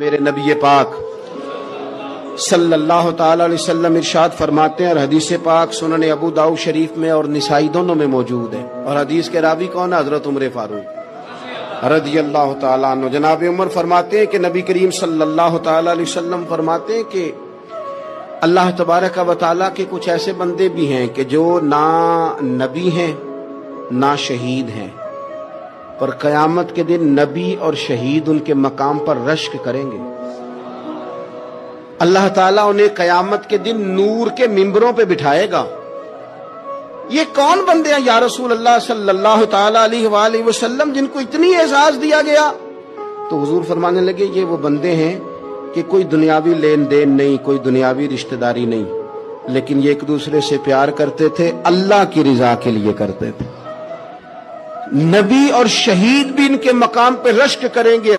میرے نبی پاک صلی اللہ تعالی علیہ وسلم ارشاد فرماتے ہیں، اور حدیث پاک سنن ابو داؤد شریف میں اور نسائی دونوں میں موجود ہے، اور حدیث کے راوی کون ہے؟ حضرت عمر فاروق رضی اللہ تعالیٰ عنہ۔ جناب عمر فرماتے ہیں کہ نبی کریم صلی اللہ تعالی علیہ وسلم فرماتے ہیں کہ اللہ تبارک و تعالیٰ کے کچھ ایسے بندے بھی ہیں کہ جو نہ نبی ہیں نہ شہید ہیں، پر قیامت کے دن نبی اور شہید ان کے مقام پر رشک کریں گے۔ اللہ تعالیٰ انہیں قیامت کے دن نور کے ممبروں پہ بٹھائے گا۔ یہ کون بندے ہیں یا رسول اللہ صلی اللہ تعالی علیہ وآلہ وسلم جن کو اتنی اعزاز دیا گیا؟ تو حضور فرمانے لگے یہ وہ بندے ہیں کہ کوئی دنیاوی لین دین نہیں، کوئی دنیاوی رشتہ داری نہیں، لیکن یہ ایک دوسرے سے پیار کرتے تھے، اللہ کی رضا کے لیے کرتے تھے۔ نبی اور شہید بھی ان کے مقام پہ رشک کریں گے۔